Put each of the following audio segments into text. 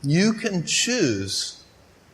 You can choose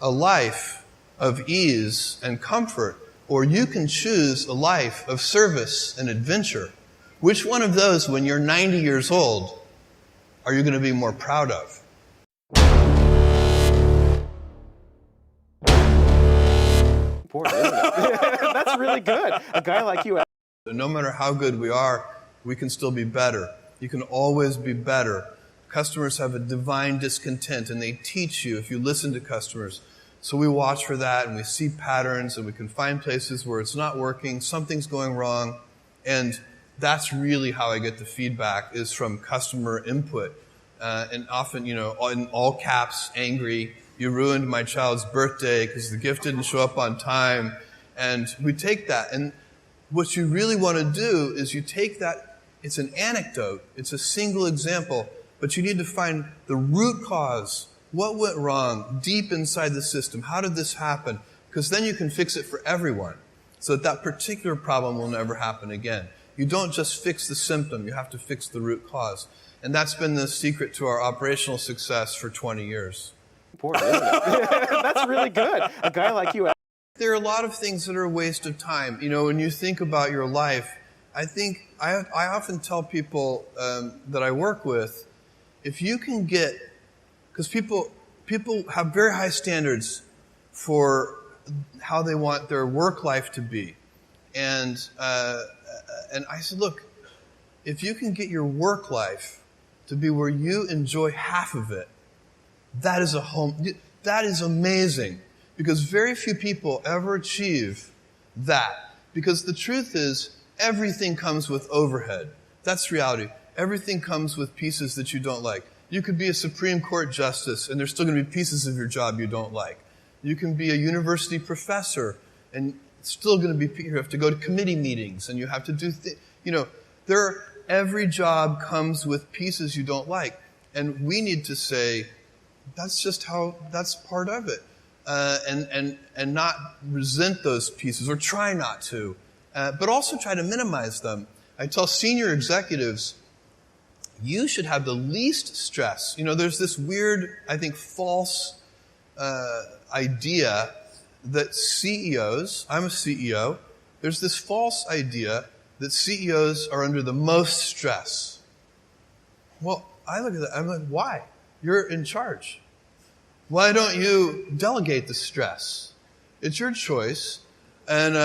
a life of ease and comfort, or you can choose a life of service and adventure. Which one of those, when you're 90 years old, are you going to be more proud of? Important, isn't it? That's really good. A guy like you. No matter how good we are, we can still be better. You can always be better. Customers have a divine discontent, and they teach you if you listen to customers. So we watch for that, and we see patterns, and we can find places where it's not working, something's going wrong, and that's really how I get the feedback, is from customer input. And often, in all caps, angry, you ruined my child's birthday because the gift didn't show up on time. And we take that, and what you really want to do is you take that, it's an anecdote, it's a single example, but you need to find the root cause. What went wrong deep inside the system? How did this happen? Because then you can fix it for everyone so that that particular problem will never happen again. You don't just fix the symptom, you have to fix the root cause. And that's been the secret to our operational success for 20 years. Important, isn't it? That's really good. A guy like you. There are a lot of things that are a waste of time. When you think about your life, I often tell people that I work with, if you can get, because people have very high standards for how they want their work life to be. And I said, look, if you can get your work life to be where you enjoy half of it, that is amazing. Because very few people ever achieve that. Because the truth is, everything comes with overhead. That's reality. Everything comes with pieces that you don't like. You could be a Supreme Court justice, and there's still going to be pieces of your job you don't like. You can be a university professor, and it's still going to be, you have to go to committee meetings, and you have to do every job comes with pieces you don't like. And we need to say, that's part of it. And not resent those pieces, or try not to, but also try to minimize them. I tell senior executives, you should have the least stress. There's this weird, I think, false idea that CEOs, I'm a CEO, there's this false idea that CEOs are under the most stress. Well, I look at that, I'm like, why? You're in charge. Why don't you delegate the stress? It's your choice. And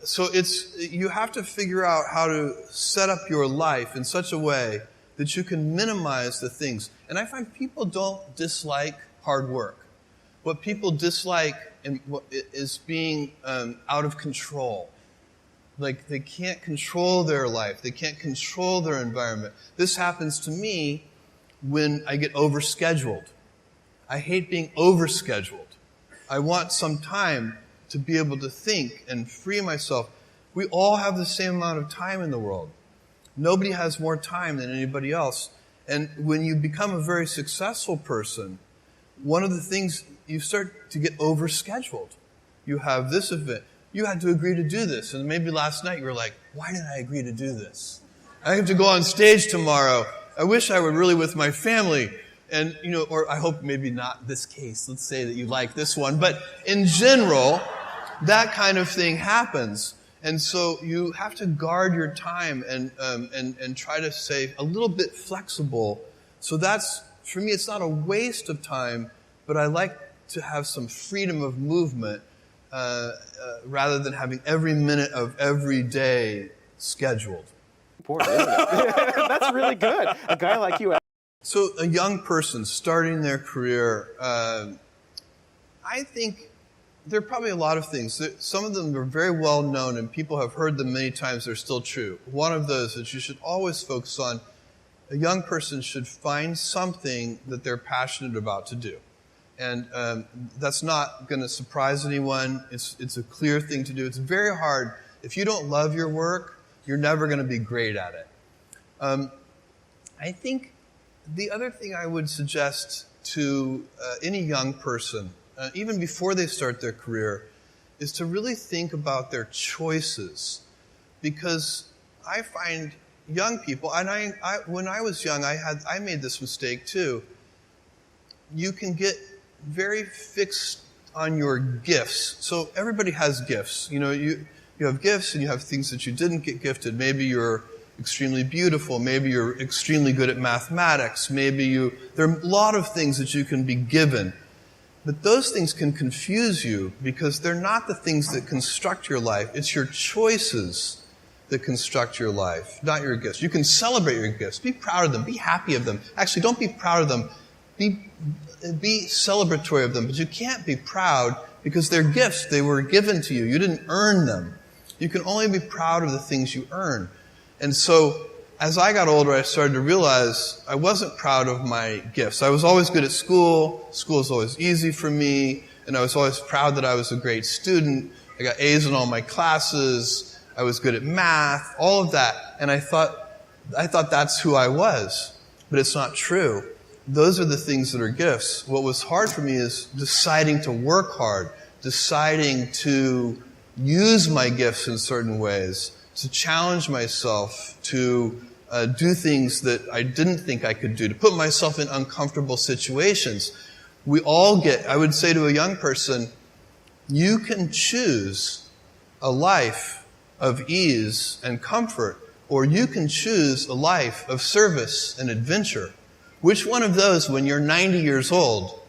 so you have to figure out how to set up your life in such a way that you can minimize the things. And I find people don't dislike hard work. What people dislike is being out of control. Like they can't control their life. They can't control their environment. This happens to me when I get overscheduled. I hate being overscheduled. I want some time to be able to think and free myself. We all have the same amount of time in the world. Nobody has more time than anybody else. And when you become a very successful person, one of the things, you start to get overscheduled. You have this event. You had to agree to do this. And maybe last night you were like, why did I agree to do this? I have to go on stage tomorrow. I wish I were really with my family. And, or I hope maybe not this case. Let's say that you like this one. But in general, that kind of thing happens. And so you have to guard your time and try to stay a little bit flexible. So that's, for me, it's not a waste of time, but I like to have some freedom of movement rather than having every minute of every day scheduled. Important, isn't it? That's really good. A guy like you. So a young person starting their career, I think there are probably a lot of things. Some of them are very well known and people have heard them many times. They're still true. One of those that you should always focus on, a young person should find something that they're passionate about to do. And that's not going to surprise anyone. It's a clear thing to do. It's very hard. If you don't love your work, you're never going to be great at it. I think the other thing I would suggest to any young person, even before they start their career, is to really think about their choices. Because I find young people, and I when I was young, I made this mistake too. you can get very fixed on your gifts. So everybody has gifts. You have gifts and you have things that you didn't get gifted. Maybe you're extremely beautiful. Maybe you're extremely good at mathematics. There are a lot of things that you can be given. But those things can confuse you because they're not the things that construct your life. It's your choices that construct your life, not your gifts. You can celebrate your gifts. Be proud of them. Be happy of them. Actually, don't be proud of them. Be celebratory of them. But you can't be proud because they're gifts. They were given to you. You didn't earn them. You can only be proud of the things you earn. And so, as I got older, I started to realize I wasn't proud of my gifts. I was always good at school. School was always easy for me. And I was always proud that I was a great student. I got A's in all my classes. I was good at math, all of that. And I thought that's who I was. But it's not true. Those are the things that are gifts. What was hard for me is deciding to work hard, deciding to use my gifts in certain ways, to challenge myself, to do things that I didn't think I could do, to put myself in uncomfortable situations. I would say to a young person, you can choose a life of ease and comfort, or you can choose a life of service and adventure. Which one of those, when you're 90 years old,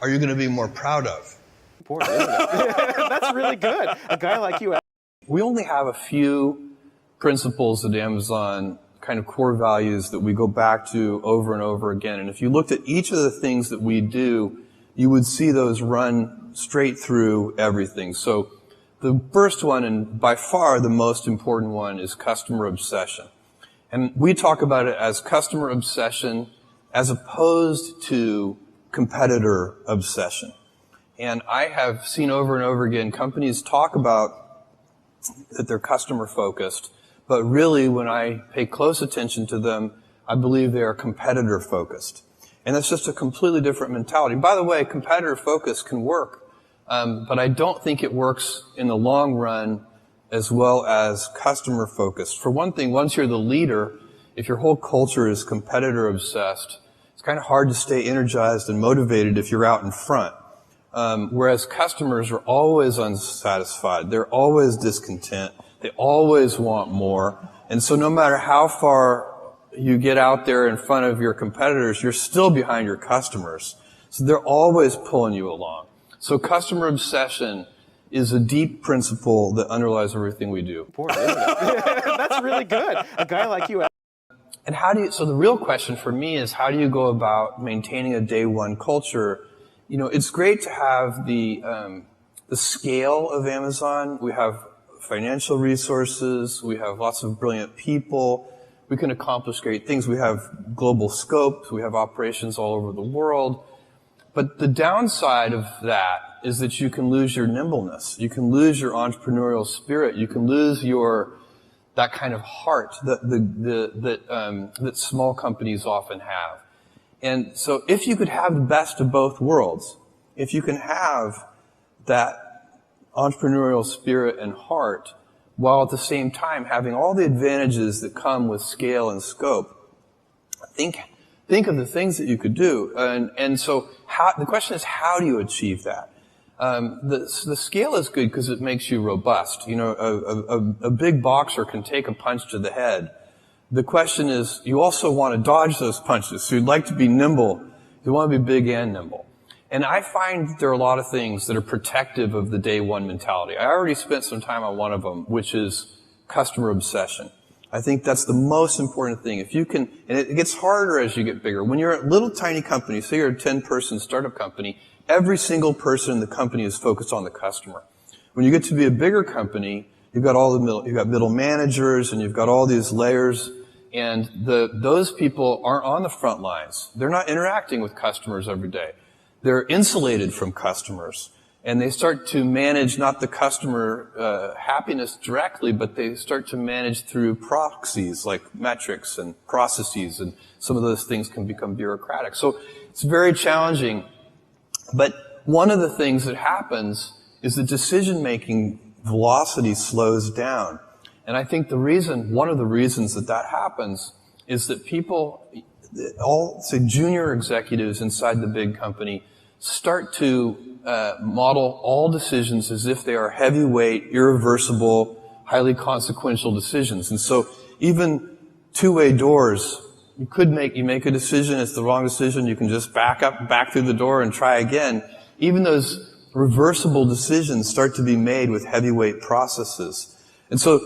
are you going to be more proud of? Important, isn't it? That's really good. A guy like you. We only have a few principles at Amazon, kind of core values that we go back to over and over again. And if you looked at each of the things that we do, you would see those run straight through everything. So the first one, and by far the most important one, is customer obsession. And we talk about it as customer obsession as opposed to competitor obsession. And I have seen over and over again companies talk about that they're customer focused, but really when I pay close attention to them, I believe they are competitor focused. And that's just a completely different mentality. By the way, competitor focus can work, but I don't think it works in the long run as well as customer focused. For one thing, once you're the leader, if your whole culture is competitor obsessed, it's kind of hard to stay energized and motivated if you're out in front. Whereas customers are always unsatisfied. They're always discontent. They always want more. And so no matter how far you get out there in front of your competitors, you're still behind your customers. So they're always pulling you along. So customer obsession is a deep principle that underlies everything we do. Important, isn't it? That's really good. A guy like you. And so the real question for me is, how do you go about maintaining a day one culture? It's great to have the scale of Amazon. We have financial resources. We have lots of brilliant people. We can accomplish great things. We have global scope. We have operations all over the world. But the downside of that is that you can lose your nimbleness. You can lose your entrepreneurial spirit. You can lose that kind of heart that small companies often have. And so if you could have the best of both worlds, if you can have that entrepreneurial spirit and heart, while at the same time having all the advantages that come with scale and scope, think of the things that you could do. And so the question is, how do you achieve that? The scale is good because it makes you robust. A big boxer can take a punch to the head. The question is, you also want to dodge those punches. So you'd like to be nimble. You want to be big and nimble. And I find that there are a lot of things that are protective of the day one mentality. I already spent some time on one of them, which is customer obsession. I think that's the most important thing. If you can, and it gets harder as you get bigger. When you're a little tiny company, say you're a 10-person startup company, every single person in the company is focused on the customer. When you get to be a bigger company, you've got middle managers, and you've got all these layers, and those people aren't on the front lines. They're not interacting with customers every day. They're insulated from customers, and they start to manage not the customer happiness directly, but they start to manage through proxies like metrics and processes, and some of those things can become bureaucratic. So it's very challenging. But one of the things that happens is that decision-making velocity slows down. And I think one of the reasons that happens is that people, all, say, junior executives inside the big company start to model all decisions as if they are heavyweight, irreversible, highly consequential decisions. And so even two-way doors, you make a decision, it's the wrong decision, you can just back through the door and try again. Even those reversible decisions start to be made with heavyweight processes. And so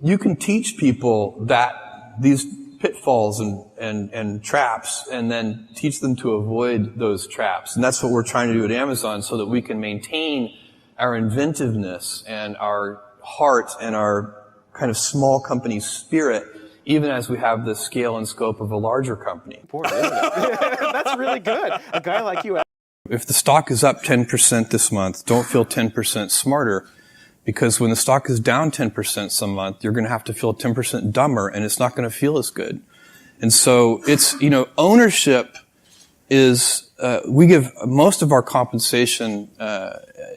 you can teach people that these pitfalls and traps, and then teach them to avoid those traps. And that's what we're trying to do at Amazon, so that we can maintain our inventiveness and our heart and our kind of small company spirit, even as we have the scale and scope of a larger company. Important, isn't it? That's really good. A guy like you. If the stock is up 10% this month, don't feel 10% smarter, because when the stock is down 10% some month, you're going to have to feel 10% dumber, and it's not going to feel as good. And so it's, ownership is, we give most of our compensation,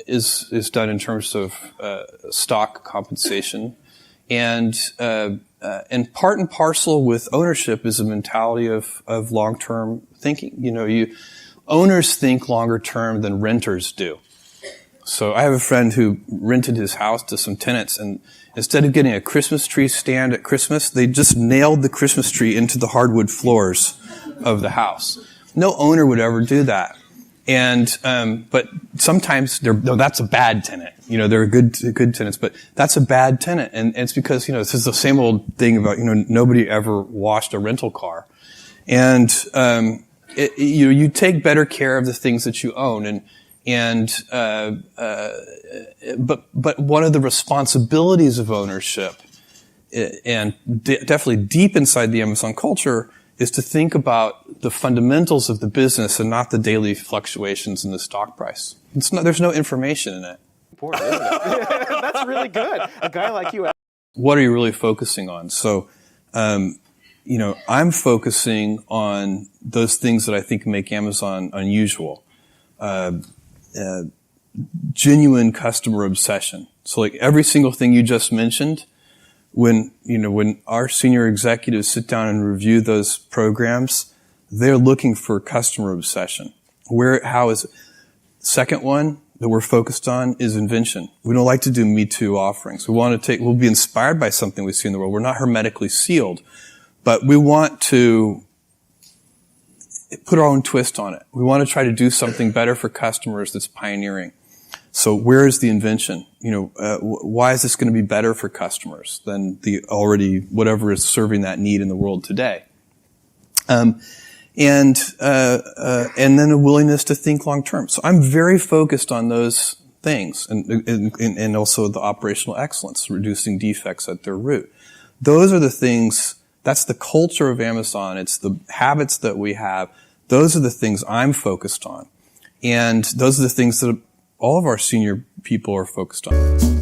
is done in terms of, stock compensation. And part and parcel with ownership is a mentality of long-term thinking. Owners think longer term than renters do. So I have a friend who rented his house to some tenants, and instead of getting a Christmas tree stand at Christmas, they just nailed the Christmas tree into the hardwood floors of the house. No owner would ever do that. And, but sometimes that's a bad tenant. They're good tenants, but that's a bad tenant. And it's because, this is the same old thing about, nobody ever washed a rental car. And, you take better care of the things that you own. But one of the responsibilities of ownership, and definitely deep inside the Amazon culture, is to think about the fundamentals of the business and not the daily fluctuations in the stock price. There's no information in it. Important, isn't it? That's really good. A guy like you. What are you really focusing on? So, I'm focusing on those things that I think make Amazon unusual. Genuine customer obsession. So like every single thing you just mentioned, when our senior executives sit down and review those programs, they're looking for customer obsession. How is it? Second one that we're focused on is invention. We don't like to do Me Too offerings. We'll be inspired by something we see in the world. We're not hermetically sealed, but we want to put our own twist on it. We want to try to do something better for customers that's pioneering. So where is the invention? Why is this going to be better for customers than whatever is serving that need in the world today? And then a willingness to think long term. So I'm very focused on those things, and also the operational excellence, reducing defects at their root. Those are the things. That's the culture of Amazon. It's the habits that we have. Those are the things I'm focused on. And those are the things that all of our senior people are focused on.